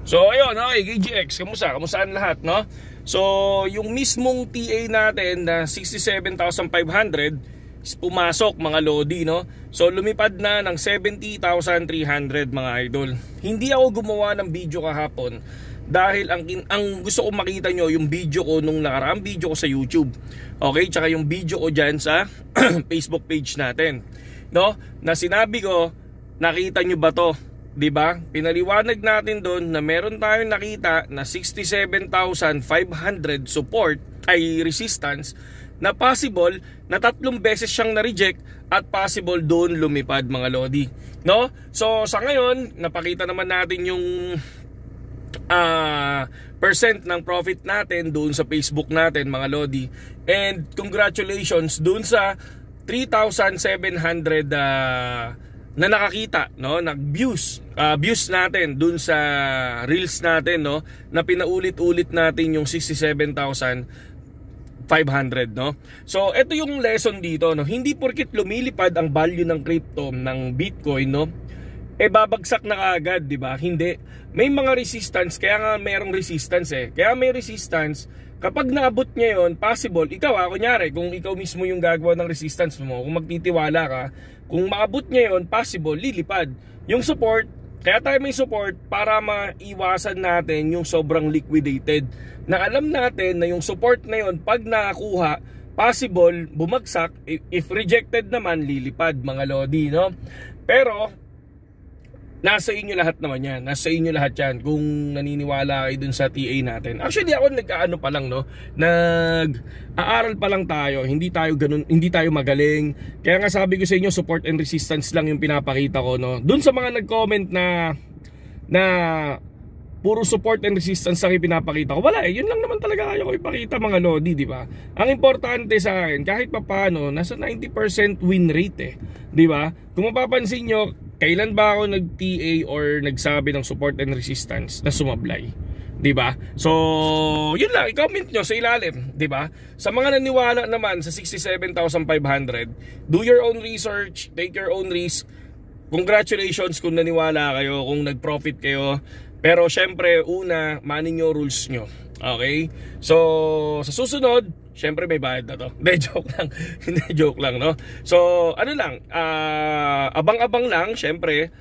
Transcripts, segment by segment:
So ayun, okay, KGX, kamusta? Kamustaan lahat, no? So yung mismong TA natin na 67,500 pumasok mga lodi, no? So lumipad na ng 70,300 mga idol. Hindi ako gumawa ng video kahapon dahil ang gusto ko makita nyo yung video ko nung nakaraang video ko sa YouTube. Okay, tsaka yung video ko dyan sa Facebook page natin, no? Na sinabi ko, nakita nyo ba to? Diba? Pinaliwanag natin doon na meron tayong nakita na 67,500 support ay resistance na possible na 3 beses siyang na-reject at possible doon lumipad mga lodi, no? So sa ngayon napakita naman natin yung percent ng profit natin doon sa Facebook natin mga lodi, and congratulations doon sa 3,700 na nakakita, no, nag-views natin dun sa reels natin, no, na pinaulit-ulit natin yung 67,500, no. So ito yung lesson dito, no, hindi porket lumilipad ang value ng crypto ng Bitcoin, no, babagsak na kaagad, di ba? Hindi, may mga resistance, kaya nga mayroong resistance kaya may resistance. Kapag naabot niya yun, possible, ikaw kunyari, kung ikaw mismo yung gagawa ng resistance mo, kung magtitiwala ka, kung maabot niya yun, possible, lilipad. Yung support, kaya tayo may support para maiwasan natin yung sobrang liquidated. Na alam natin na yung support na yun, pag nakakuha, possible, bumagsak, if rejected naman, lilipad mga lodi, no? Pero nasa inyo lahat naman yan. Nasa inyo lahat yan kung naniniwala kayo dun sa TA natin. Actually ako nag-aano pa lang, no, nag-aaral pa lang tayo. Hindi tayo ganun, hindi tayo magaling. Kaya nga sabi ko sa inyo, support and resistance lang yung pinapakita ko, no. Dun sa mga nag-comment na puro support and resistance lang yung pinapakita ko, wala yun lang naman talaga kaya ko ipakita mga lodi, di ba? Ang importante sa akin, kahit papaano, nasa 90% win rate di ba? Kung mapapansin nyo, kailan ba ako nag-TA or nagsabi ng support and resistance na sumablay? 'Di ba? So, yun lang, i-comment nyo sa ilalim, 'di ba? Sa mga naniwala naman sa 67,500, do your own research, take your own risk. Congratulations kung naniwala kayo, kung nag-profit kayo. Pero syempre, una, manin nyo rules nyo. Okay? So, sa susunod, syempre may bayad na to. Hindi, joke lang. Hindi, joke lang, no? So, ano lang, abang-abang lang, syempre,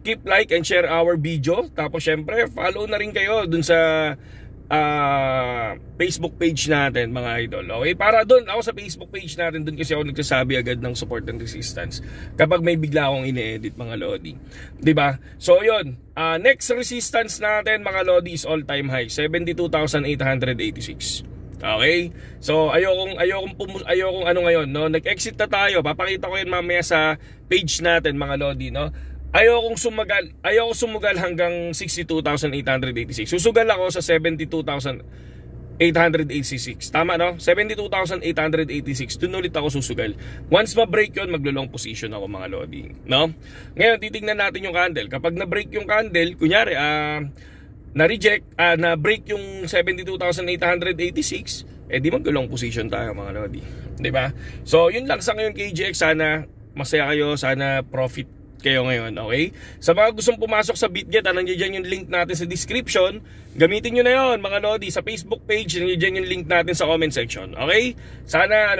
keep like and share our video. Tapos, syempre, follow na rin kayo dun sa Facebook page natin, mga idol. Okay? Para doon, ako sa Facebook page natin, doon kasi ako nagsasabi agad ng support and resistance kapag may bigla akong ine-edit, mga lodi. 'Di ba? So, yun. Next resistance natin, mga lodi, is all-time high, 72,886. Okay? So, ayokong ano ngayon, no? Nag-exit na tayo. Papakita ko yan mamaya sa page natin, mga lodi, no? Ayokong sumugal hanggang 62,886. Susugal ako sa 72,886. Tama, no? 72,886. Doon ulit ako susugal. Once ma-break yun, maglo-long position ako, mga lodi, no? Ngayon, titignan natin yung candle. Kapag na-break yung candle, kunyari, na-reject, na-break yung 72,886, di maglo-long position tayo, mga lodi. 'Di ba? So, yun lang sa ngayon, KGX. Sana masaya kayo, sana profit kayo ngayon, okay? Sa mga gustong pumasok sa BitGet, nandiyan yung link natin sa description. Gamitin nyo na yon, mga lodi, sa Facebook page. Nandiyan yung link natin sa comment section, okay? Sana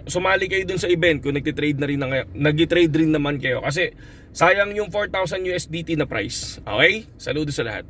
sumali kayo dun sa event kung nagtitrade rin naman kayo, kasi sayang yung 4,000 USDT na price, okay? Saludo sa lahat.